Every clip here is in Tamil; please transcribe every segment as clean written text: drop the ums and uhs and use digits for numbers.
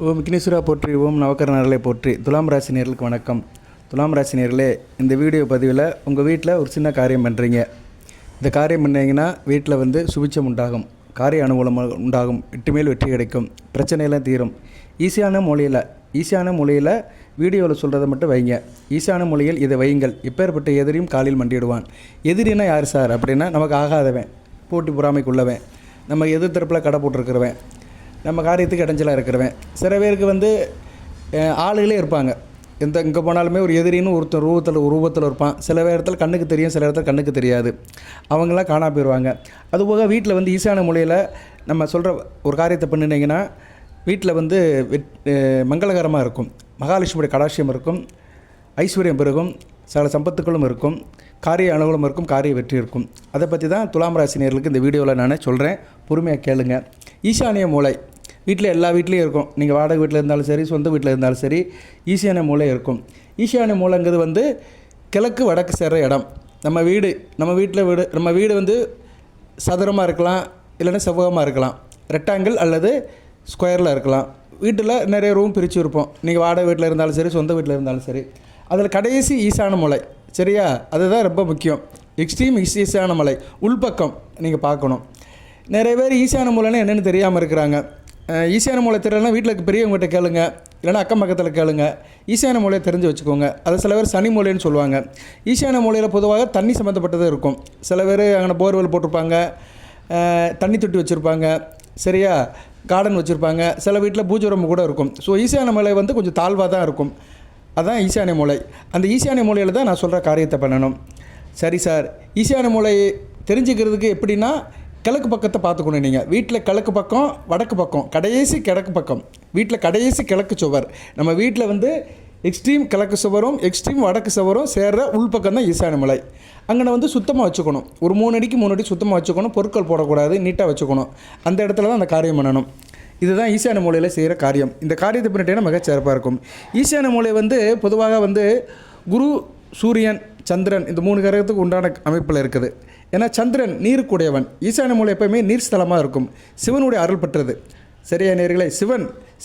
ஓம் விக்னேஸ்வரா போற்றி, ஓம் நவக்கரனர்களை போற்றி. துலாம் ராசி நேயர்களுக்கு வணக்கம். துலாம் ராசி நேயர்களே, இந்த வீடியோ பதிவில் உங்கள் வீட்டில் ஒரு சின்ன காரியம் பண்ணுறீங்க. இந்த காரியம் பண்ணிங்கன்னா வீட்டில் சுபிட்சம் உண்டாகும், காரிய அனுகூலம் உண்டாகும், இட்டுமேல் வெற்றி கிடைக்கும், பிரச்சனையெல்லாம் தீரும். ஈஸியான மொழியில் வீடியோவில் சொல்கிறத மட்டும் வைங்க. ஈஸியான மொழியில் இதை வையுங்கள். இப்பேற்பட்ட எதிரியும் காலில் மண்டிடுவான். எதிரினா யார் சார் அப்படின்னா, நமக்கு ஆகாதவன், போட்டி பொறாமைக்குள்ளவன், நம்ம எதிர்த்தரப்பில் கடை போட்டிருக்கிறவன், நம்ம காரியத்துக்கு இடைஞ்சலாக இருக்கிறவன். சில பேருக்கு ஆளுகளே இருப்பாங்க. இங்கே போனாலுமே ஒரு எதிரின்னு ஒருத்தர் ரூபத்தில் இருப்பான். சில இடத்துல கண்ணுக்கு தெரியும், சில இடத்துல கண்ணுக்கு தெரியாது. அவங்களாம் காணா போயிடுவாங்க. அதுபோக வீட்டில் ஈஸியான முறையில் நம்ம சொல்கிற ஒரு காரியத்தை பண்ணினீங்கன்னா வீட்டில் மங்களகரமாக இருக்கும். மகாலட்சுமியுடைய கடாட்சியம் இருக்கும், ஐஸ்வர்யம் பெருகும், சில சம்பத்துக்களும் இருக்கும், காரிய அனுகூலம் இருக்கும், காரிய வெற்றி இருக்கும். அதை பற்றி தான் துலாம் ராசினியர்களுக்கு இந்த வீடியோவில் நான் சொல்கிறேன். பொறுமையாக கேளுங்க. ஈசானிய மூலை வீட்டில் எல்லா வீட்லேயும் இருக்கும். நீங்கள் வாடகை வீட்டில் இருந்தாலும் சரி, சொந்த வீட்டில் இருந்தாலும் சரி, ஈசானிய மூலை இருக்கும். ஈசானிய மூலைங்கிறது கிழக்கு வடக்கு சேர்கிற இடம். நம்ம வீடு சதுரமாக இருக்கலாம், இல்லைன்னா செவ்வகமாக இருக்கலாம், ரெக்டாங்கிள் அல்லது ஸ்கொயரில் இருக்கலாம். வீட்டில் நிறைய ரூம் பிரித்து இருப்போம். நீங்கள் வாடகை வீட்டில் இருந்தாலும் சரி, சொந்த வீட்டில் இருந்தாலும் சரி. அதில் கடைசி ஈசான மூலை, சரியா? அதுதான் ரொம்ப முக்கியம். எக்ஸ்ட்ரீம் ஈசான மூலை உள்பக்கம் நீங்கள் பார்க்கணும். நிறைய பேர் ஈசான மூலைன்னா என்னென்னு தெரியாமல் இருக்கிறாங்க. ஈசான மூலை தெரியலனா வீட்டில் பெரியவங்ககிட்ட கேளுங்க, இல்லைனா அக்கம் பக்கத்தில் கேளுங்க. ஈசான மூலையை தெரிஞ்சு வச்சுக்கோங்க. அதை சில பேர் சனி மூலைன்னு சொல்லுவாங்க. ஈசான மூலையில் பொதுவாக தண்ணி சம்மந்தப்பட்டது இருக்கும். சில பேர் அங்கே போர்வெல் போட்டிருப்பாங்க, தண்ணி தொட்டி வச்சுருப்பாங்க, சரியா? கார்டன் வச்சுருப்பாங்க. சில வீட்டில் பூஜை ரூம் கூட இருக்கும். ஸோ ஈசான மூலை கொஞ்சம் தாழ்வாக தான் இருக்கும். அதுதான் ஈசானிய மூலை. அந்த ஈசானிய மூலையில் தான் நான் சொல்கிற காரியத்தை பண்ணணும். சரி சார், ஈசானிய மூலை தெரிஞ்சுக்கிறதுக்கு எப்படின்னா, கிழக்கு பக்கத்தை பார்த்துக்கணும். நீங்கள் வீட்டில் கிழக்கு பக்கம், வடக்கு பக்கம், கடைசி கிழக்கு பக்கம், வீட்டில் கடைசி கிழக்கு சுவர். நம்ம வீட்டில் எக்ஸ்ட்ரீம் கிழக்கு சுவரும் எக்ஸ்ட்ரீம் வடக்கு சுவரும் சேர்ற உள்பக்கம் தான் ஈசானிய மூலை. அங்கே சுத்தமாக வச்சுக்கணும். ஒரு 3 அடிக்கு 3 அடி சுத்தமாக வச்சுக்கணும். பொருட்கள் போடக்கூடாது, நீட்டாக வச்சுக்கணும். அந்த இடத்துல தான் அந்த காரியம் பண்ணணும். இதுதான் ஈசான மூலையில் செய்கிற காரியம். இந்த காரியத்தை பண்ணிட்டேன்னா மிகச்சிறப்பாக இருக்கும். ஈசான மூலை பொதுவாக குரு, சூரியன், சந்திரன் இந்த 3 கிரகத்துக்கு உண்டான அமைப்பில் இருக்குது. ஏன்னா சந்திரன் நீருக்குடையவன். ஈசான மூலை எப்போயுமே நீர் ஸ்தலமாக இருக்கும். சிவனுடைய அருள் பெற்றது. சரியா நேயர்களே?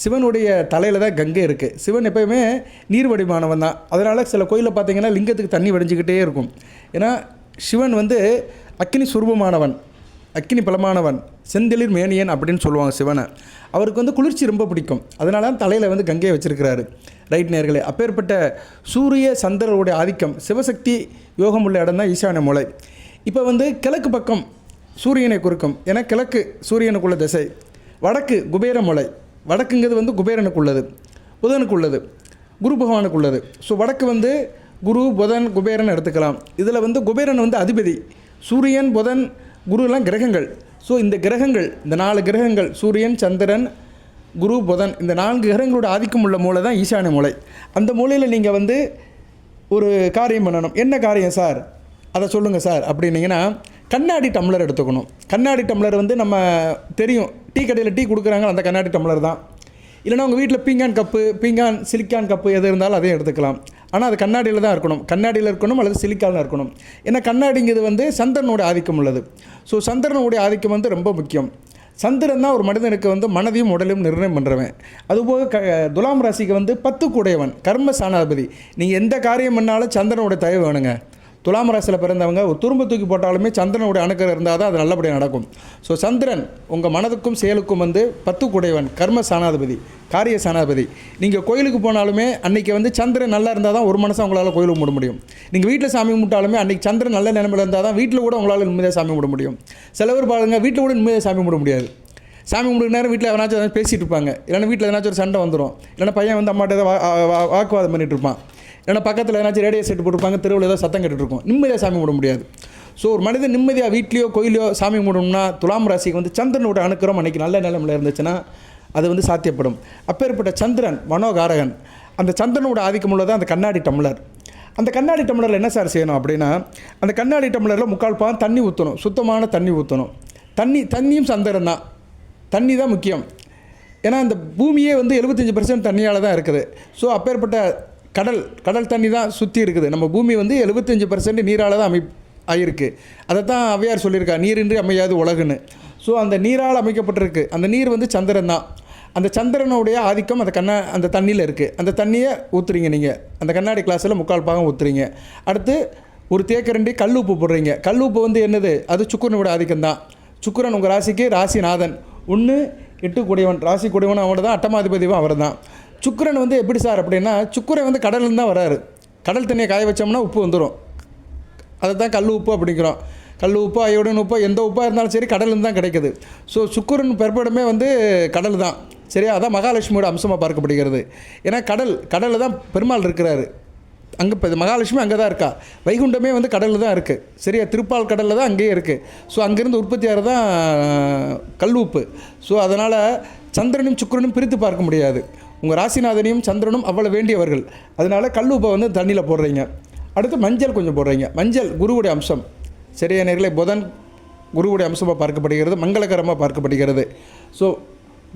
சிவனுடைய தலையில் தான் கங்கை இருக்குது. சிவன் எப்போயுமே நீர் வடிவானவன் தான். அதனால் சில கோயிலில் பார்த்தீங்கன்னா லிங்கத்துக்கு தண்ணி வடிஞ்சிக்கிட்டே இருக்கும். ஏன்னா சிவன் அக்கினி சுரூபமானவன், அக்கினி பலமானவன், செந்தளிர் மேனியன் அப்படின்னு சொல்லுவாங்க சிவனை. அவருக்கு குளிர்ச்சி ரொம்ப பிடிக்கும். அதனால தான் தலையில் கங்கையை வச்சுருக்கிறாரு. ரைட் நேயர்களே, அப்பேற்பட்ட சூரிய சந்திரனுடைய ஆதிக்கம், சிவசக்தி யோகம் உள்ள இடம் தான் ஈசான மூலை. இப்போ கிழக்கு பக்கம் சூரியனை குறிக்கும். ஏன்னா கிழக்கு சூரியனுக்குள்ள திசை. வடக்கு குபேர மூலை. வடக்குங்கிறது குபேரனுக்குள்ளது, புதனுக்குள்ளது, குரு பகவானுக்குள்ளது. ஸோ வடக்கு குரு, புதன், குபேரன் எடுத்துக்கலாம். இதில் குபேரன் அதிபதி. சூரியன், புதன், குருலாம் கிரகங்கள். ஸோ இந்த கிரகங்கள், இந்த 4 கிரகங்கள், சூரியன், சந்திரன், குரு, புதன், இந்த 4 கிரகங்களோட ஆதிக்கம் உள்ள மூலை தான் ஈசான மூலை. அந்த மூலையில் நீங்கள் ஒரு காரியம் பண்ணணும். என்ன காரியம் சார், அதை சொல்லுங்கள் சார் அப்படின்னீங்கன்னா, கண்ணாடி டம்ளர் எடுத்துக்கணும். கண்ணாடி டம்ளர் நம்ம தெரியும், டீ கடையில் டீ கொடுக்குறாங்க, அந்த கண்ணாடி டம்ளர் தான். இல்லைனா உங்கள் வீட்டில் பீங்கான் சிலிக்கான் கப்பு எது இருந்தாலும் அதையும் எடுத்துக்கலாம். ஆனால் அது கண்ணாடியில் தான் இருக்கணும். கண்ணாடியில் இருக்கணும் அல்லது சிலிக்கானில் இருக்கணும். ஏன்னா கண்ணாடிங்கிறது சந்திரனுடைய ஆதிக்கம் உள்ளது. ஸோ சந்திரனுடைய ஆதிக்கம் ரொம்ப முக்கியம். சந்திரன் தான் ஒரு மனிதனுக்கு மனதையும் உடலையும் நிர்ணயம் பண்ணுறவன். அதுபோக துலாம் ராசிக்கு 10 கூடையவன், கர்ம சாணாதிபதி. நீங்கள் எந்த காரியம் பண்ணாலும் சந்திரனுடைய தயவு வேணுங்க. துலாம் ராசியில் பிறந்தவங்க ஒரு துரும்பு தூக்கி போட்டாலுமே சந்திரனுடைய அணுக்கர் இருந்தால் தான் அது நல்லபடியாக நடக்கும். ஸோ சந்திரன் உங்கள் மனதுக்கும் செயலுக்கும் 10 கூடையவன், கர்ம சாணாதிபதி, காரிய சாணாதிபதி. நீங்கள் கோயிலுக்கு போனாலுமே அன்றைக்கி சந்திரன் நல்லா இருந்தால் தான் ஒரு மனசை உங்களால் கோயிலுக்கு மூட முடியும். நீங்கள் வீட்டில் சாமி கும்பிட்டாலுமே அன்றைக்கி சந்திரன் நல்ல நிலைமையில் இருந்தால் தான் வீட்டில் கூட உங்களால் நிம்மதியாக சாமி கும்பிட முடியும். சில பேர் பாருங்கள், வீட்டில் கூட நிம்மதியாக சாமி கும்பிட முடியாது. சாமி கும்பிடுற நேரம் வீட்டில் எவனாச்சும் பேசிகிட்டு இருப்பாங்க, இல்லைன்னா வீட்டில் எதனாச்சும் ஒரு சண்டை வந்துடும், இல்லைன்னா பையன் அம்மாட்ட ஏதாவது வாக்குவாதம் பண்ணிகிட்டு இருப்பான், ஏன்னா பக்கத்தில் ஏதாச்சும் ரேடியோ செட்டு போட்டுருப்பாங்க, தெருவில் ஏதோ சத்தம் கேட்டுருக்கும். நிம்மதியாக சாமி கும்பிட முடியாது. ஸோ ஒரு மனிதன் நிம்மதியாக வீட்லேயோ கோயிலையோ சாமி கும்பிடணும்னா துலாம் ராசிக்கு சந்திரனோட அணுக்கிறோம் அன்றைக்கி நல்ல நிலைமையில் இருந்துச்சுன்னா அது சாத்தியப்படும். அப்பேற்பட்ட சந்திரன் மனோகாரகன். அந்த சந்திரனோட ஆதிக்கம் உள்ளது அந்த கண்ணாடி டம்ளர். அந்த கண்ணாடி டம்ளரில் என்ன சார் செய்யணும் அப்படின்னா, அந்த கண்ணாடி டம்ளரில் 3/4 தண்ணி ஊற்றணும். சுத்தமான தண்ணி ஊற்றணும். தண்ணியும் சந்திரன் தான். தண்ணி தான் முக்கியம். ஏன்னா அந்த பூமியே 75% தண்ணியால் தான் இருக்குது. ஸோ அப்பேற்பட்ட கடல் தண்ணி தான் சுற்றி இருக்குது. நம்ம பூமி 75% நீரால் தான் ஆகிருக்கு. அதை தான் ஔவையார் சொல்லியிருக்கா, நீரின்றி அமையாது உலகுன்னு. ஸோ அந்த நீரால் அமைக்கப்பட்டிருக்கு. அந்த நீர் சந்திரன் தான். அந்த சந்திரனுடைய ஆதிக்கம் அந்த தண்ணியில் இருக்குது. அந்த தண்ணியை ஊற்றுறீங்க நீங்கள், அந்த கண்ணாடி கிளாஸில் 3/4 பாகம் ஊற்றுறீங்க. அடுத்து ஒரு தேக்கரண்டி கல் உப்பு போடுறீங்க. கல் உப்பு வந்து என்னது, அது சுக்கிரனோட ஆதிக்கம் தான். சுக்கிரன் உங்கள் ராசிக்கு ராசிநாதன், 1 8 கூடியவன், ராசி கூடியவன் அவன் தான், அட்டமாதிபதியும் அவர் தான். சுக்கிரன் வந்து எப்படி சார் அப்படின்னா, சுக்கிரன் வந்து கடல்லேருந்து தான் வராரு. கடல் தண்ணியை காய வச்சோம்னா உப்பு வந்துடும். அதை தான் கல் உப்பு அப்படிங்கிறோம். கல் உப்பு, அயோடின் உப்பு, எந்த உப்பாக இருந்தாலும் சரி கடல்லேருந்து தான் கிடைக்குது. ஸோ சுக்கிரன் பிறப்பிடமே வந்து கடல் தான். சரியா? அதான் மகாலட்சுமியோட அம்சமாக பார்க்கப்படுகிறது. ஏன்னா கடலில் தான் பெருமாள் இருக்கிறாரு. அங்கே இப்போ மகாலட்சுமி அங்கே தான் இருக்கா. வைகுண்டமே வந்து கடலில் தான் இருக்குது. சரியா? திருப்பால் கடலில் தான் அங்கேயே இருக்குது. ஸோ அங்கேருந்து உற்பத்தியாகிறது தான் கல் உப்பு. ஸோ அதனால் சந்திரனும் சுக்கிரனும் பிரித்து பார்க்க முடியாது. உங்கள் ராசிநாதனையும் சந்திரனும் அவ்வளோ வேண்டியவர்கள். அதனால் கல் உப்பை வந்து தண்ணியில் போடுறீங்க. அடுத்து மஞ்சள் கொஞ்சம் போடுறீங்க. மஞ்சள் குருவுடைய அம்சம். சரியா நேர்களே? புதன் குருவுடைய அம்சமாக பார்க்கப்படுகிறது, மங்களகரமாக பார்க்கப்படுகிறது. ஸோ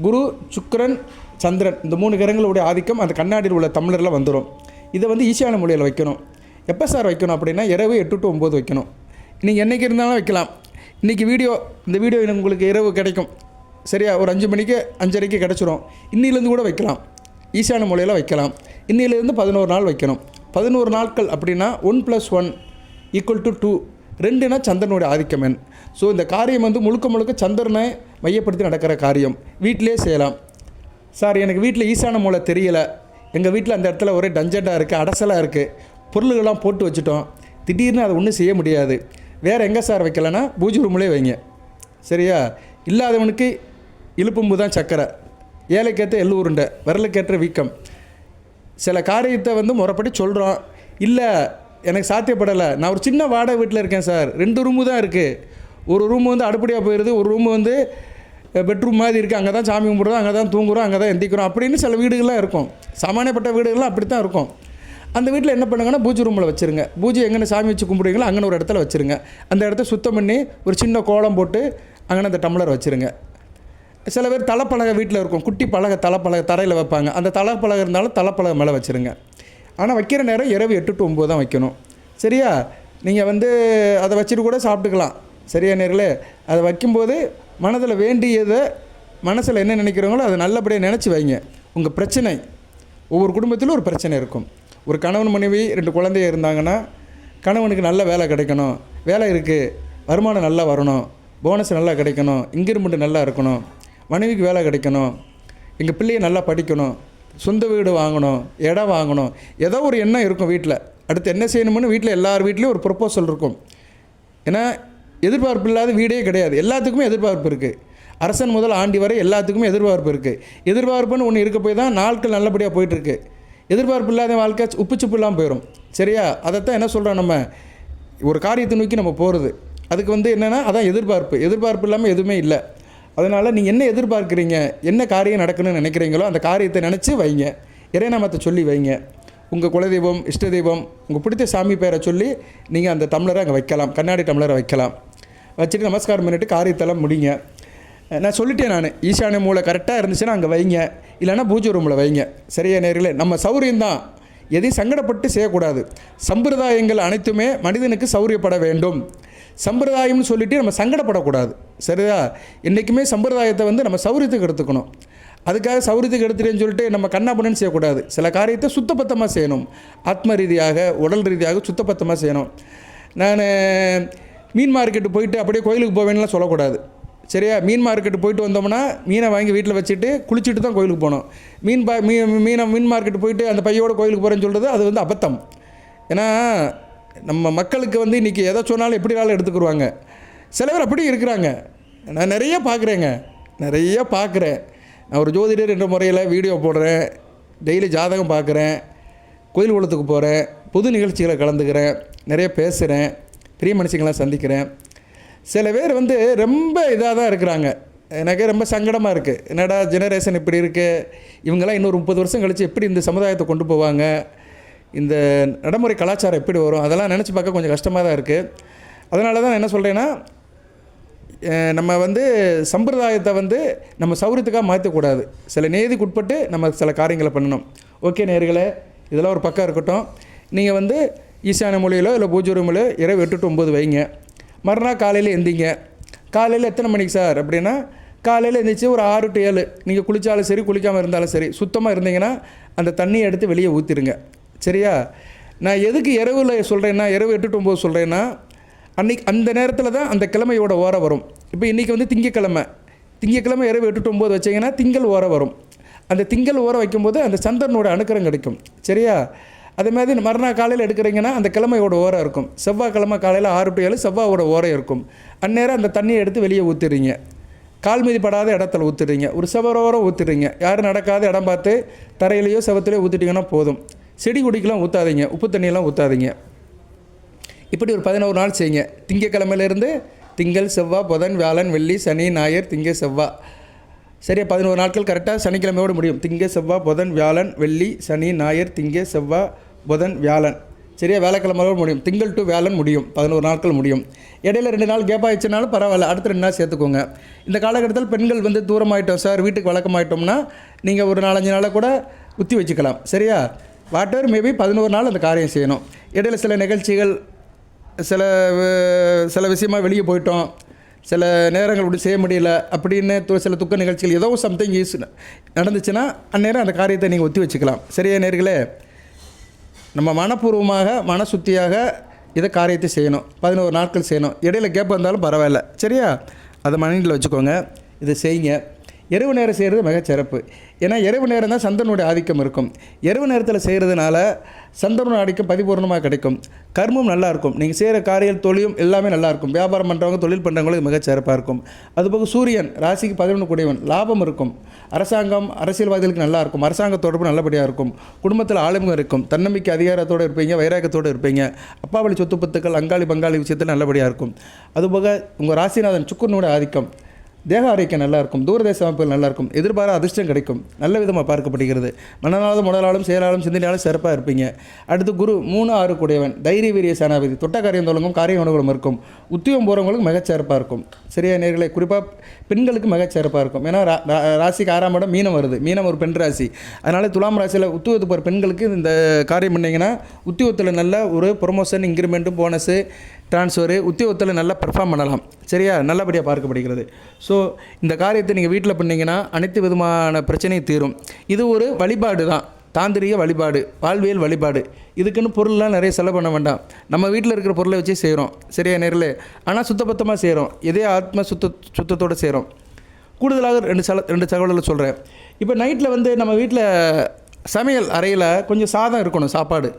குரு, சுக்கிரன், சந்திரன் இந்த 3 கிரகங்களுடைய ஆதிக்கம் அந்த கண்ணாடியில் உள்ள டம்ளரில் வந்துடும். இதை வந்து ஈசான மூலையில் வைக்கணும். எப்போ சார் வைக்கணும் அப்படின்னா, இரவு 8 to 9 வைக்கணும். நீங்கள் என்றைக்கு இருந்தாலும் வைக்கலாம். இன்றைக்கி இந்த வீடியோ உங்களுக்கு இரவு கிடைக்கும். சரியா? ஒரு 5 மணிக்கு 5:30க்கு கிடச்சிரும். இன்னிலேருந்து கூட வைக்கலாம். ஈசான மூலையில் வைக்கலாம். இன்னிலேருந்து 11 நாள் வைக்கணும். 11 நாட்கள் அப்படின்னா 1 + 1 = 2. 2னா சந்திரனுடைய ஆதிக்கம் எண். ஸோ இந்த காரியம் வந்து முழுக்க சந்திரனை மையப்படுத்தி நடக்கிற காரியம். வீட்டிலே செய்யலாம். சார் எனக்கு வீட்டில் ஈசான மூலை தெரியலை, எங்கள் வீட்டில் அந்த இடத்துல ஒரே டஞ்சண்டாக இருக்குது, அடசலாக இருக்குது, பொருள்கள்லாம் போட்டு வச்சுட்டோம், திடீர்னு அதை ஒன்றும் செய்ய முடியாது, வேறு எங்கே சார் வைக்கலைன்னா பூஜை ரூம்லேயே வைங்க. சரியா? இல்லாதவனுக்கு இழுப்பும்பு தான் சக்கரை, ஏழைக்கேற்ற எள்ளு உருண்டை, விரலுக்கேற்ற வீக்கம். சில காரியத்தை வந்து முறைப்படி சொல்கிறோம், இல்லை எனக்கு சாத்தியப்படலை, நான் ஒரு சின்ன வாடகை வீட்டில் இருக்கேன் சார், 2 ரூமு தான் இருக்குது, ஒரு ரூம் வந்து அடுப்படியாக போயிடுது, ஒரு ரூம் வந்து பெட்ரூம் மாதிரி இருக்குது, அங்கே தான் சாமி கும்பிட்றோம், அங்கே தான் தூங்குறோம், அங்கே தான் எந்திக்கிறோம் அப்படின்னு சில வீடுகள்லாம் இருக்கும். சாமானியப்பட்ட வீடுகள்லாம் அப்படி தான் இருக்கும். அந்த வீட்டில் என்ன பண்ணுங்கன்னா பூஜை ரூமில் வச்சுருங்க. பூஜை எங்கே சாமி வச்சு கும்பிடுவீங்களோ அங்கே ஒரு இடத்துல வச்சுருங்க. அந்த இடத்த சுத்தம் பண்ணி ஒரு சின்ன கோலம் போட்டு அங்கே அந்த டம்ளர் வச்சுருங்க. சில பேர் தலைப்பலகை வீட்டில் இருக்கும், குட்டி தலைப்பலகை தரையில் வைப்பாங்க. அந்த தலைப்பலகை இருந்தாலும் தலைப்பலகை மேலே வச்சுருங்க. ஆனால் வைக்கிற நேரம் இரவு 8 to 9 தான் வைக்கணும். சரியா? நீங்கள் வந்து அதை வச்சுட்டு கூட சாப்பிட்டுக்கலாம். சரியா நேர்களே? அதை வைக்கும்போது மனதில் வேண்டியதை, மனசில் என்ன நினைக்கிறவங்களோ அதை நல்லபடியாக நினச்சி வைங்க. உங்கள் பிரச்சனை, ஒவ்வொரு குடும்பத்திலும் ஒரு பிரச்சனை இருக்கும். ஒரு கணவன் மனைவி 2 குழந்தைய இருந்தாங்கன்னா, கணவனுக்கு நல்ல வேலை கிடைக்கணும், வேலை இருக்குது, வருமானம் நல்லா வரணும், போனஸ் நல்லா கிடைக்கணும், இன்கிரிமெண்ட் நல்லா இருக்கணும், மனைவிக்கு வேலை கிடைக்கணும், எங்கள் பிள்ளையை நல்லா படிக்கணும், சொந்த வீடு வாங்கணும், இடம் வாங்கணும், ஏதோ ஒரு எண்ணம் இருக்கும் வீட்டில். அடுத்து என்ன செய்யணும்னு வீட்டில் எல்லார் வீட்லேயும் ஒரு ப்ரொப்போசல் இருக்கும். ஏன்னா எதிர்பார்ப்பு இல்லாத வீடே கிடையாது. எல்லாத்துக்குமே எதிர்பார்ப்பு இருக்குது. அரசன் முதல் ஆண்டி வரை எல்லாத்துக்குமே எதிர்பார்ப்பு இருக்குது. எதிர்பார்ப்புன்னு ஒன்று இருக்க போய் தான் நாட்கள் நல்லபடியாக போயிட்டுருக்கு. எதிர்பார்ப்பு இல்லாத வாழ்க்கை உப்புச்சுப்பு இல்லாமல் போயிடும். சரியா? அதைத்தான் என்ன சொல்கிறோம், நம்ம ஒரு காரியத்தை நோக்கி நம்ம போகிறது. அதுக்கு வந்து என்னென்னா அதான் எதிர்பார்ப்பு இல்லாமல் எதுவுமே இல்லை. அதனால் நீங்கள் என்ன எதிர்பார்க்குறீங்க, என்ன காரியம் நடக்கணும்னு நினைக்கிறீங்களோ அந்த காரியத்தை நினச்சி வைங்க. இறைநாமத்தை சொல்லி வைங்க. உங்கள் குலதெய்வம், இஷ்ட தெய்வம், உங்கள் பிடித்த சாமி பேரை சொல்லி நீங்கள் அந்த டம்ளரை அங்கே வைக்கலாம், கண்ணாடி டம்ளரை வைக்கலாம். வச்சுட்டு நமஸ்காரம் பண்ணிவிட்டு காரியத்தெல்லாம் முடிங்க. நான் சொல்லிட்டேன், ஈசான மூலை கரெக்டாக இருந்துச்சுன்னா அங்கே வைங்க, இல்லைனா பூஜை ரூமில் வைங்க. சரியா நேர்களே? நம்ம சௌரியம்தான், எதையும் சங்கடப்பட்டு செய்யக்கூடாது. சம்பிரதாயங்கள் அனைத்துமே மனிதனுக்கு சௌரியப்பட வேண்டும். சம்பிரதாயம்னு சொல்லிவிட்டு நம்ம சங்கடப்படக்கூடாது. சரியா? என்றைக்குமே சம்பிரதாயத்தை வந்து நம்ம சௌரியத்துக்கு எடுத்துக்கணும். அதுக்காக சௌரியத்துக்கு எடுத்துட்டேன்னு சொல்லிட்டு நம்ம கண்ணாபண்ணன்னு செய்யக்கூடாது. சில காரியத்தை சுத்தபத்தமாக செய்யணும். ஆத்ம ரீதியாக, உடல் ரீதியாக சுத்தபத்தமாக செய்யணும். நான் மீன் மார்க்கெட்டு போயிட்டு அப்படியே கோயிலுக்கு போவேன்லாம் சொல்லக்கூடாது. சரியா? மீன் மார்க்கெட்டு போயிட்டு வந்தோம்னா மீனை வாங்கி வீட்டில் வச்சுட்டு குளிச்சுட்டு தான் கோயிலுக்கு போகணும். மீன் மார்க்கெட்டு போயிட்டு அந்த பையோடு கோயிலுக்கு போகிறேன்னு சொல்கிறது அது வந்து அபத்தம். ஏன்னா நம்ம மக்களுக்கு வந்து இன்றைக்கி எதை சொன்னாலும் எப்படினாலும் எடுத்துக்கிடுவாங்க. சில பேர் அப்படி இருக்கிறாங்க. நான் நிறைய பார்க்குறேன். நான் ஒரு ஜோதிடர் என்ற முறையில் வீடியோ போடுறேன், டெய்லி ஜாதகம் பார்க்குறேன், கோயில் குளத்துக்கு போகிறேன், புது நிகழ்ச்சிகளை கலந்துக்கிறேன், நிறைய பேசுகிறேன், பெரிய மனுஷங்களாம் சந்திக்கிறேன். சில பேர் வந்து ரொம்ப இதாக தான் இருக்கிறாங்க. எனக்கு ரொம்ப சங்கடமாக இருக்குது. என்னடா ஜெனரேஷன் இப்படி இருக்குது, இவங்கெல்லாம் இன்னொரு 30 வருஷம் கழித்து எப்படி இந்த சமுதாயத்தை கொண்டு போவாங்க, இந்த நடைமுறை கலாச்சாரம் எப்படி வரும், அதெல்லாம் நினச்சி பார்க்க கொஞ்சம் கஷ்டமாக தான் இருக்குது. அதனால தான் என்ன சொல்கிறேன்னா, நம்ம வந்து சம்பிரதாயத்தை வந்து நம்ம சௌரியத்துக்காக மாற்றக்கூடாது. சில நேதிக்கு உட்பட்டு நம்ம சில காரியங்களை பண்ணணும். ஓகே நேயர்களே, இதெல்லாம் ஒரு பக்கம் இருக்கட்டும். நீங்கள் வந்து ஈசான மூலையிலோ இல்லை பூஜை ரூமிலோ இரவு 8 to 9 வைங்க. மறுநாள் காலையில் எந்திங்க. காலையில் எத்தனை மணிக்கு சார் அப்படின்னா, காலையில் எழுந்திரிச்சு ஒரு 6 to 7 நீங்கள் குளித்தாலும் சரி குளிக்காமல் இருந்தாலும் சரி சுத்தமாக இருந்தீங்கன்னா அந்த தண்ணியை எடுத்து வெளியே ஊற்றிடுங்க. சரியா? நான் எதுக்கு இரவில் சொல்கிறேன்னா, இரவு 8 to 9 சொல்கிறேன்னா, அன்றைக்கி அந்த நேரத்தில் தான் அந்த கிழமையோட ஓரம் வரும். இப்போ இன்றைக்கி வந்து திங்கக்கிழமை இரவு 8 to 9 வச்சிங்கன்னா திங்கள் ஓரம் வரும். அந்த திங்கள் ஓரம் வைக்கும்போது அந்த சந்திரனோட அனுக்கிரம் கிடைக்கும். சரியா? அதே மாதிரி மறுநாள் காலையில் எடுக்கிறீங்கன்னா அந்த கிழமையோட ஓரம் இருக்கும். செவ்வாய்க்கிழமை காலையில் 6 to 7 செவ்வாயோட ஓரம் இருக்கும். அந்நேரம் அந்த தண்ணியை எடுத்து வெளியே ஊற்றிடுறீங்க. கால் மீதிப்படாத இடத்துல ஊற்றிடுறீங்க. ஒரு செவரோரம் ஊற்றிடுறீங்க. யாரும் நடக்காத இடம் பார்த்து தரையிலையோ செவத்துலையோ ஊற்றிட்டிங்கன்னா போதும். செடி கொடிக்கெலாம் ஊற்றாதீங்க, உப்பு தண்ணியெல்லாம் ஊற்றாதீங்க. இப்படி ஒரு 11 நாள் செய்யுங்க. திங்கக்கிழமையிலேருந்து திங்கள், செவ்வாய், புதன், வியாழன், வெள்ளி, சனி, ஞாயிறு, திங்கள், செவ்வாய். சரியா? 11 நாட்கள் கரெக்டாக சனிக்கிழமையோடு முடியும். திங்கள், செவ்வாய், புதன், வியாழன், வெள்ளி, சனி, ஞாயிறு, திங்கள், செவ்வாய், புதன், வியாழன். சரியா? வேலைக்கிழமையோடு முடியும். திங்கள் டு வியாழன் முடியும். 11 நாட்கள் முடியும். இடையில 2 நாள் கேப் ஆகிடுச்சுனாலும் பரவாயில்ல, அடுத்த 2 நாள் சேர்த்துக்கோங்க. இந்த காலகட்டத்தில் பெண்கள் வந்து தூரமாயிட்டோம் சார், வீட்டுக்கு வழக்கமாயிட்டோம்னா நீங்கள் ஒரு 4-5 நாளை கூட ஊற்றி வச்சுக்கலாம். சரியா? வாட்டர் மேபி 11 நாள் அந்த காரியம் செய்யணும். இடையில சில நிகழ்ச்சிகள், சில விஷயமாக வெளியே போயிட்டோம், சில நேரங்கள் இப்படி செய்ய முடியல அப்படின்னு சில துக்க நிகழ்ச்சிகள் ஏதோ சம்திங் நடந்துச்சுன்னா அந்நேரம் அந்த காரியத்தை நீங்கள் ஒத்தி வச்சுக்கலாம். சரியா நேர்களே? நம்ம மனப்பூர்வமாக மனசுத்தியாக இதை காரியத்தை செய்யணும். 11 நாட்கள் செய்யணும். இடையில கேப் வந்தாலும் பரவாயில்ல. சரியா? அதை மைண்டில் வச்சுக்கோங்க. இதை செய்யுங்க. இரவு நேரம் செய்கிறது மிகச்சிறப்பு. ஏன்னா இரவு நேரம் தான் சந்திரனுடைய ஆதிக்கம் இருக்கும். இரவு நேரத்தில் செய்கிறதுனால சந்திரனுடைய ஆதிக்கம் பரிபூர்ணமாக கிடைக்கும். கர்மம் நல்லாயிருக்கும். நீங்கள் செய்கிற காரியம் தொழிலும் எல்லாமே நல்லாயிருக்கும். வியாபாரம் பண்ணுறவங்க, தொழில் பண்ணுறவங்களுக்கு மிகச்சிறப்பாக இருக்கும். அதுபோக சூரியன் ராசிக்கு 11 கூடியவன், லாபம் இருக்கும். அரசாங்கம், அரசியல்வாதிகளுக்கு நல்லாயிருக்கும். அரசாங்க தொடர்பு நல்லபடியாக இருக்கும். குடும்பத்தில் ஆளுமை இருக்கும். தன்னம்பிக்கை அதிகாரத்தோடு இருப்பீங்க, வைராகத்தோடு இருப்பீங்க. அப்பாவளி சொத்து பத்துக்கள், அங்காளி பங்காளி விஷயத்தில் நல்லபடியாக இருக்கும். அதுபோக உங்கள் ராசிநாதன் சுக்கிரனுடைய ஆதிக்கம், தேக ஆரோக்கியம் நல்லாயிருக்கும். தூரதேச அமைப்புகள் நல்லாயிருக்கும். எதிர்பாராத அதிர்ஷ்டம் கிடைக்கும். நல்ல விதமாக பார்க்கப்படுகிறது. மனநாளும் உடலாலும் செயலாலும் சிந்தனையாலும் சிறப்பாக இருப்பீங்க. அடுத்து குரு 3-6 கூடியவன், தைரிய வீரிய சேனாபதி, தொட்ட காரியம் தொடங்கும், காரியம் உணவுகளும் இருக்கும். உத்தியோகம் போகிறவங்களுக்கு மிகச்சிறப்பாக இருக்கும். சரியா நேர்களை? குறிப்பாக பெண்களுக்கு மிகச்சிறப்பாக இருக்கும். ஏன்னா ராசிக்கு 6ஆம் இடம் மீனம் வருது. மீனம் ஒரு பெண் ராசி. அதனால் துலாம் ராசியில் உத்தியோகத்துக்கு போகிற பெண்களுக்கு இந்த காரியம் பண்ணிங்கன்னா உத்தியோகத்தில் நல்ல ஒரு ப்ரொமோஷன், இன்க்ரிமெண்ட்டு, போனஸு, ட்ரான்ஸ்ஃபரு, உத்தியோகத்தில் நல்லா பெர்ஃபார்ம் பண்ணலாம். சரியா? நல்லபடியாக பார்க்கப்படுகிறது. ஸோ இந்த காரியத்தை நீங்கள் வீட்டில் பண்ணிங்கன்னா அனைத்து விதமான பிரச்சனையும் தீரும். இது ஒரு வழிபாடு தான், தாந்திரிக வழிபாடு, வாழ்வியல் வழிபாடு. இதுக்குன்னு பொருள்லாம் நிறைய செலவு பண்ண வேண்டாம். நம்ம வீட்டில் இருக்கிற பொருளை வச்சு செய்கிறோம். சரியா நேரில்? ஆனால் சுத்தபத்தமாக செய்கிறோம். இதே ஆத்ம சுத்தத்தோடு செய்கிறோம். கூடுதலாக 2 தகவல்களை சொல்கிறேன். இப்போ நைட்டில் வந்து நம்ம வீட்டில் சமையல் அறையில் கொஞ்சம் சாதம் இருக்கணும். சாப்பாடு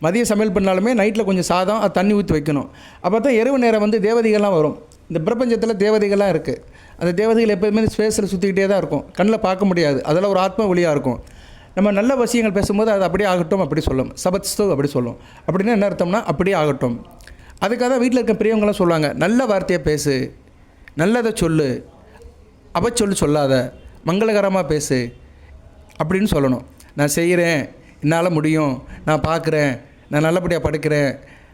மதியம் சமையல் பண்ணாலுமே நைட்டில் கொஞ்சம் சாதம், அது தண்ணி ஊற்றி வைக்கணும். அப்போ தான் இரவு நேரம் வந்து தேவதைகள்லாம் வரும். இந்த பிரபஞ்சத்தில் தேவதைகள்லாம் இருக்குது. அந்த தேவதைகள் எப்போதுமே ஸ்பேஸில் சுற்றிக்கிட்டே தான் இருக்கும். கண்ணில் பார்க்க முடியாது. அதெல்லாம் ஒரு ஆத்ம ஒளியாக இருக்கும். நம்ம நல்ல விஷயங்கள் பேசும்போது அது அப்படியே ஆகட்டும் அப்படி சொல்லும். சபத்ஸ்து அப்படி சொல்லும். அப்படின்னா என்ன அர்த்தம்னா அப்படியே ஆகட்டும். அதுக்காக தான் வீட்டில் இருக்க பெரியவங்களாம் சொல்லுவாங்க, நல்ல வார்த்தையை பேசு, நல்லதை சொல்லு, சொல்லாத, மங்களகரமாக பேசு அப்படின்னு சொல்லணும். நான் செய்கிறேன், என்னால் முடியும், நான் பார்க்குறேன், நான் நல்லபடியாக படுக்கிறேன்,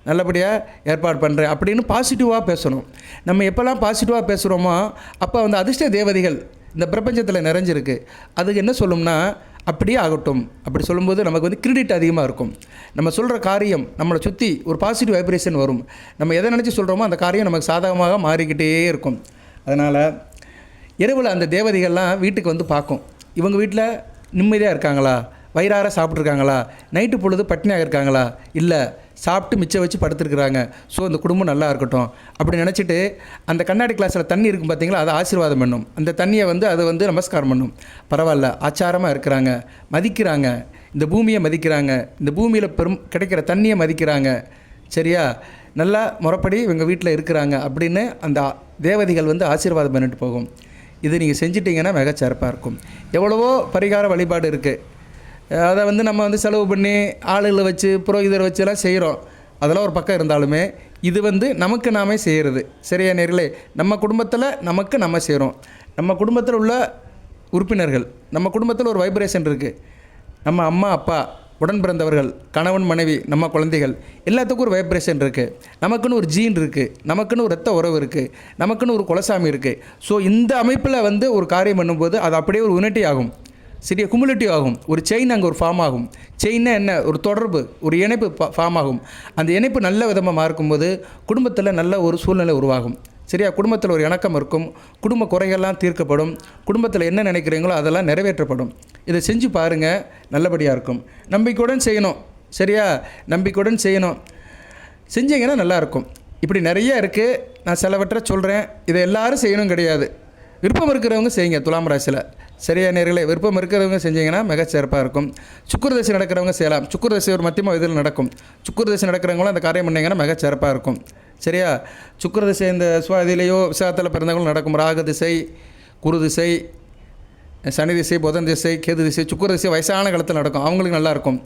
நல்லபடியாக ஏற்பாடு பண்ணுறேன் அப்படின்னு பாசிட்டிவாக பேசணும். நம்ம எப்போல்லாம் பாசிட்டிவாக பேசுகிறோமோ அப்போ வந்து அதிர்ஷ்ட தேவதைகள் இந்த பிரபஞ்சத்தில் நிறைஞ்சிருக்கு. அதுக்கு என்ன சொல்லும்னா அப்படியே ஆகட்டும். அப்படி சொல்லும்போது நமக்கு வந்து கிரெடிட் அதிகமாக இருக்கும். நம்ம சொல்கிற காரியம் நம்மளை சுற்றி ஒரு பாசிட்டிவ் வைப்ரேஷன் வரும். நம்ம எதை நினச்சி சொல்கிறோமோ அந்த காரியம் நமக்கு சாதகமாக மாறிக்கிட்டே இருக்கும். அதனால் இரவில் அந்த தேவதைகள்லாம் வீட்டுக்கு வந்து பார்க்கும். இவங்க வீட்டில் நிம்மதியாக இருக்காங்களா, வயிறார சாப்பிட்ருக்காங்களா, நைட்டு பொழுது பட்டினியாக இருக்காங்களா, இல்லை சாப்பிட்டு மிச்சம் வச்சு படுத்துருக்குறாங்க, ஸோ அந்த குடும்பம் நல்லா இருக்கட்டும் அப்படி நினச்சிட்டு அந்த கண்ணாடி கிளாஸில் தண்ணி இருக்கும் பார்த்தீங்களா, அதை ஆசீர்வாதம் பண்ணும். அந்த தண்ணியை வந்து அதை வந்து நமஸ்காரம் பண்ணும். பரவாயில்ல, ஆச்சாரமாக இருக்கிறாங்க, மதிக்கிறாங்க, இந்த பூமியை மதிக்கிறாங்க, இந்த பூமியில் கிடைக்கிற தண்ணியை மதிக்கிறாங்க. சரியா? நல்லா முறைப்படி இவங்க வீட்டில் இருக்கிறாங்க அப்படின்னு அந்த தேவதைகள் வந்து ஆசீர்வாதம் பண்ணிட்டு போகும். இது நீங்கள் செஞ்சிட்டிங்கன்னா மிகச்சிறப்பாக இருக்கும். எவ்வளவோ பரிகார வழிபாடு இருக்குது. அதை வந்து நம்ம வந்து செலவு பண்ணி ஆளுகளை வச்சு புரோகிதரை வச்செல்லாம் செய்கிறோம். அதெல்லாம் ஒரு பக்கம் இருந்தாலுமே இது வந்து நமக்கு நாமே செய்கிறது. சரியா நேர்களே? நம்ம குடும்பத்தில் நமக்கு நம்ம செய்கிறோம். நம்ம குடும்பத்தில் உள்ள உறுப்பினர்கள், நம்ம குடும்பத்தில் ஒரு வைப்ரேஷன் இருக்குது. நம்ம அம்மா அப்பா, உடன் பிறந்தவர்கள், கணவன் மனைவி, நம்ம குழந்தைகள், எல்லாத்துக்கும் ஒரு வைப்ரேஷன் இருக்குது. நமக்குன்னு ஒரு ஜீன் இருக்குது, நமக்குன்னு ஒரு ரத்த உறவு இருக்குது, நமக்குன்னு ஒரு குலசாமி இருக்குது. ஸோ இந்த அமைப்பில் வந்து ஒரு காரியம் பண்ணும்போது அது அப்படியே ஒரு யுனிட்டி ஆகும். சரியா? குமுலேட்டிவ் ஆகும். ஒரு செயின் அங்கே ஒரு ஃபார்ம் ஆகும். செயின்னா என்ன? ஒரு தொடர்பு, ஒரு இணைப்பு ஃபார்ம் ஆகும். அந்த இணைப்பு நல்ல விதமாக மாறுக்கும்போது குடும்பத்தில் நல்ல ஒரு சூழ்நிலை உருவாகும். சரியா? குடும்பத்தில் ஒரு இணக்கம் இருக்கும், குடும்ப குறைகள்லாம் தீர்க்கப்படும், குடும்பத்தில் என்ன நினைக்கிறீங்களோ அதெல்லாம் நிறைவேற்றப்படும். இதை செஞ்சு பாருங்கள், நல்லபடியாக இருக்கும். நம்பிக்கையுடன் செய்யணும், சரியா? நம்பிக்கையுடன் செய்யணும், செஞ்சீங்கன்னா நல்லாயிருக்கும். இப்படி நிறைய இருக்குது, நான் சிலவற்றை சொல்கிறேன். இதை எல்லாரும் செய்யணும் கிடையாது, விருப்பம் இருக்கிறவங்க செய்யுங்க துலாம் ராசியில். சரியா நேர்களே? விருப்பம் இருக்கிறவங்க செஞ்சீங்கன்னா மிக சிறப்பாக இருக்கும். சுக்கிரதசை நடக்கிறவங்க செய்யலாம். சுக்கிரதசை ஒரு மத்தியமாக இதில் நடக்கும். சுக்கிரதசை நடக்கிறவங்களும் அந்த காரியம் பண்ணிங்கன்னா மிக சிறப்பாக இருக்கும். சரியா? சுக்கிரதசை இந்த சுவாதிலேயோ விசாகத்தில் பிறந்தவங்களும் நடக்கும். ராகு திசை, குரு திசை, சனி திசை, புதன் திசை, கேது திசை, சுக்கிர திசை வயசான காலத்தில் நடக்கும், அவங்களுக்கு நல்லாயிருக்கும்.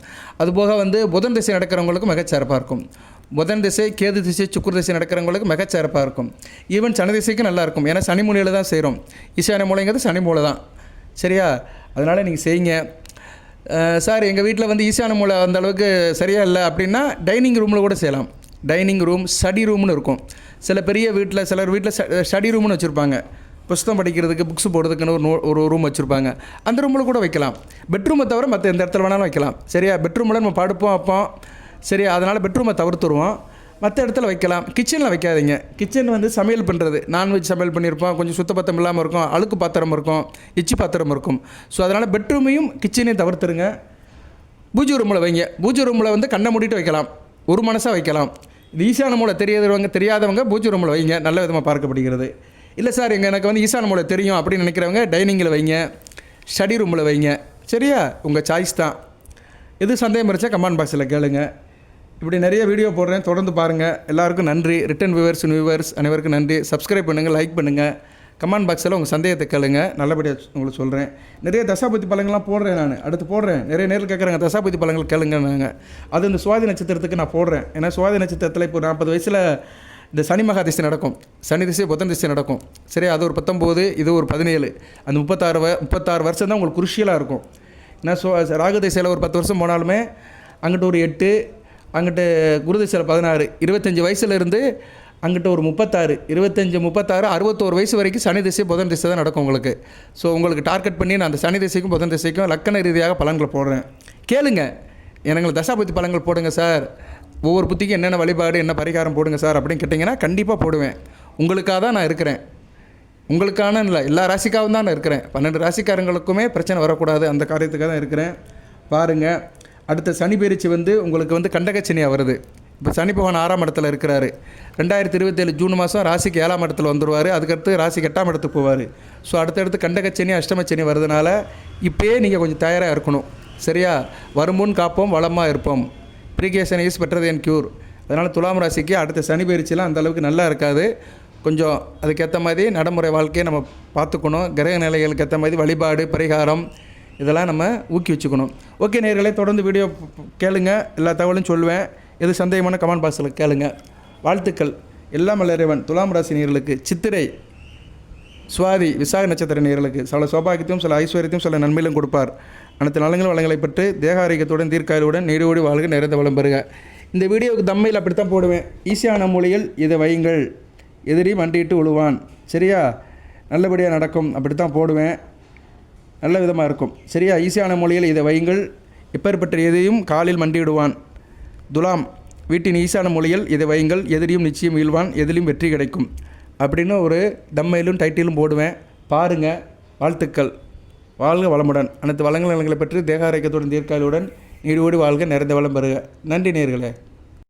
அதுபோக புதன் திசை நடக்கிறவங்களுக்கு மிகச்சிறப்பாக இருக்கும். புதன் திசை, கேது திசை, சுக்கிர திசை நடக்கிறவங்களுக்கு மிகச்சிறப்பாக இருக்கும். ஈவன் சனி திசைக்கும் நல்லாயிருக்கும். ஏன்னா சனி மூலையில் தான் செய்கிறோம். ஈசான மூலைங்கிறது சனி மூலை தான். சரியா? அதனால் நீங்கள் செய்யுங்க. சார் எங்கள் வீட்டில் ஈசான மூலை அந்த அளவுக்கு சரியாக இல்லை அப்படின்னா டைனிங் ரூமில் கூட செய்யலாம். டைனிங் ரூம், ஸ்டடி ரூம்னு இருக்கும். சில பெரிய வீட்டில், சிலர் வீட்டில் ஸ்டடி ரூம்னு வச்சுருப்பாங்க. புஸ்தகம் படிக்கிறதுக்கு, புக்ஸ் போடுறதுக்குன்னு ஒரு ரூம் வச்சுருப்பாங்க. அந்த ரூமில் கூட வைக்கலாம். பெட்ரூமை தவிர மற்ற எந்த இடத்துல வேணாலும் வைக்கலாம். சரியா? பெட்ரூமில் நம்ம படுப்போம் வைப்போம். சரியா? அதனால் பெட்ரூமை தவிர்த்துருவோம், மற்ற இடத்துல வைக்கலாம். கிச்சனில் வைக்காதீங்க. கிச்சன் சமையல் பண்ணுறது, நான்வெஜ் சமையல் பண்ணியிருப்போம், கொஞ்சம் சுத்தப்பத்தம் இல்லாமல் இருக்கும், அழுக்கு பாத்திரம் இருக்கும், எச்சி பாத்திரம் இருக்கும். ஸோ அதனால் பெட்ரூமையும் கிச்சனையும் தவிர்த்துருங்க. பூஜை ரூமில் வைங்க. பூஜை ரூமில் கண்ணை மூடிட்டு வைக்கலாம், ஒரு மனசாக வைக்கலாம். இது ஈசான மூலை தெரியாதவங்க பூஜை ரூமில் வைங்க, நல்ல விதமாக பார்க்கப்படுகிறது. இல்லை சார் எனக்கு ஈசான மூலை தெரியும் அப்படின்னு நினைக்கிறவங்க டைனிங்கில் வைங்க, ஸ்டடி ரூமில் வைங்க. சரியா? உங்கள் சாய்ஸ் தான். எது சந்தேகம் இருந்துச்சா கமெண்ட் பாக்ஸில் கேளுங்க. இப்படி நிறைய வீடியோ போடுறேன், தொடர்ந்து பாருங்கள். எல்லாருக்கும் நன்றி. ரிட்டன் வியூவர்ஸ் அனைவருக்கும் நன்றி. சப்ஸ்கிரைப் பண்ணுங்கள், லைக் பண்ணுங்கள். கமெண்ட் பாக்ஸில் உங்கள் சந்தேகத்தை கேளுங்க, நல்லபடியாக உங்களுக்கு சொல்கிறேன். நிறைய தசாபதி பழங்கள்லாம் போடுறேன், நான் அடுத்து போடுறேன். நிறைய நேரில் கேட்குறாங்க தசாபதி பழங்கள் கேளுங்க. நாங்கள் அது இந்த சுவாதி நட்சத்திரத்துக்கு நான் போடுறேன். ஏன்னா சுவாதி நட்சத்திரத்தில் இப்போ 40 வயசில் இந்த சனி மகா திசை நடக்கும். சனி திசை, புதன் திசை நடக்கும். சரி, அது ஒரு 19, இது ஒரு 17. அந்த 36 வருஷம் தான் உங்களுக்கு குருஷியலாக இருக்கும். ஏன்னா ராகு திசையில் ஒரு 10 வருஷம் போனாலுமே அங்கிட்ட ஒரு 8, அங்கிட்டு குரு திசையில் 16, 25 வயசுலேருந்து அங்கிட்ட ஒரு 36, 25, 36, 61 வயசு வரைக்கும் சனி திசை, புதன் திசை தான் நடக்கும் உங்களுக்கு. ஸோ உங்களுக்கு டார்கெட் பண்ணி நான் அந்த சனி திசைக்கும் புதன் திசைக்கும் லக்கண ரீதியாக பலன்களை போடுறேன். கேளுங்க, எனக்கு தசாபதி பலன்கள் போடுங்க சார், ஒவ்வொரு புத்திக்கும் என்னென்ன வழிபாடு, என்ன பரிகாரம் போடுங்க சார் அப்படின்னு கேட்டிங்கன்னா கண்டிப்பாக போடுவேன். உங்களுக்காக தான் நான் இருக்கிறேன். உங்களுக்கான இல்லை, எல்லா ராசிக்காகவும் தான் நான் இருக்கிறேன். 12 ராசிக்காரங்களுக்குமே பிரச்சனை வரக்கூடாது, அந்த காரியத்துக்காக தான் இருக்கிறேன். பாருங்கள், அடுத்த சனி பயிற்சி உங்களுக்கு கண்டகச்சனியாக வருது. இப்போ சனி பகவான் 6ஆம் இடத்துல இருக்கிறாரு. 2027 ஜூன் மாதம் ராசிக்கு 7ஆம் இடத்துல வந்துடுவார். அதுக்கடுத்து ராசிக்கு 8ஆம் இடத்துக்கு போவார். ஸோ அடுத்தடுத்து கண்டகச்சனி, அஷ்டமச்சனி வருதுனால இப்போயே நீங்கள் கொஞ்சம் தயாராக இருக்கணும். சரியா? வருமுன் காப்போம், வளமாக இருப்போம். ப்ரீகேஷன் இஸ் பெட்டர் தென் க்யூர். அதனால் துலாம் ராசிக்கு அடுத்த சனி பயிற்சிலாம் அந்தளவுக்கு நல்லா இருக்காது. கொஞ்சம் அதுக்கேற்ற மாதிரி நடைமுறை வாழ்க்கையை நம்ம பார்த்துக்கணும். கிரக நிலைகளுக்கு ஏற்ற மாதிரி வழிபாடு, பரிகாரம் இதெல்லாம் நம்ம ஊக்குவிச்சுக்கணும். ஓகே நேயர்களே, தொடர்ந்து வீடியோ கேளுங்க, எல்லா தகவலும் சொல்லுவேன். எது சந்தேகமான கமெண்ட் பாக்ஸில் கேளுங்க. வாழ்த்துக்கள். எல்லாம் வல்ல இறைவன் துலாம் ராசி நேயர்களுக்கு, சித்திரை, சுவாதி, விசாக நட்சத்திர நேயர்களுக்கு சில சௌபாகியத்தையும் சில ஐஸ்வர்யத்தையும் சில நன்மையிலும் கொடுப்பார். அனைத்து நலங்களும் வளங்களை பெற்று தேக ஆரோக்கியத்துடன் தீர்க்காயுடன் நீடோடி வாழ்க, நிறைந்த வளம் பெறுக. இந்த வீடியோவுக்கு தம்மையில் அப்படித்தான் போடுவேன். ஈசான மூலையில் இதை வையுங்கள், எதிரி மண்டிட்டு விழுவான். சரியா? நல்லபடியாக நடக்கும், அப்படித்தான் போடுவேன். நல்ல விதமாக இருக்கும். சரியா? ஈசான மூலையில் இதை வையுங்கள், எப்பேற்பட்ட எதையும் காலில் மண்டிவிடுவான். துலாம் வீட்டின் ஈசான மூலையில் இதை வையுங்கள், எதிரியும் நிச்சயம் வீழ்வான், எதிலும் வெற்றி கிடைக்கும் அப்படின்னு ஒரு தம்மையிலும் டைட்டிலும் போடுவேன். பாருங்கள். வாழ்த்துக்கள். வாழ்க வளமுடன். அனைத்து வளங்களை பற்றி தேக ஆரோக்கியத்துடன் தீர்க்காயுடன் நீடோடி வாழ்க, நிறைந்த வளம் பெறுக. நன்றி நேயர்களே.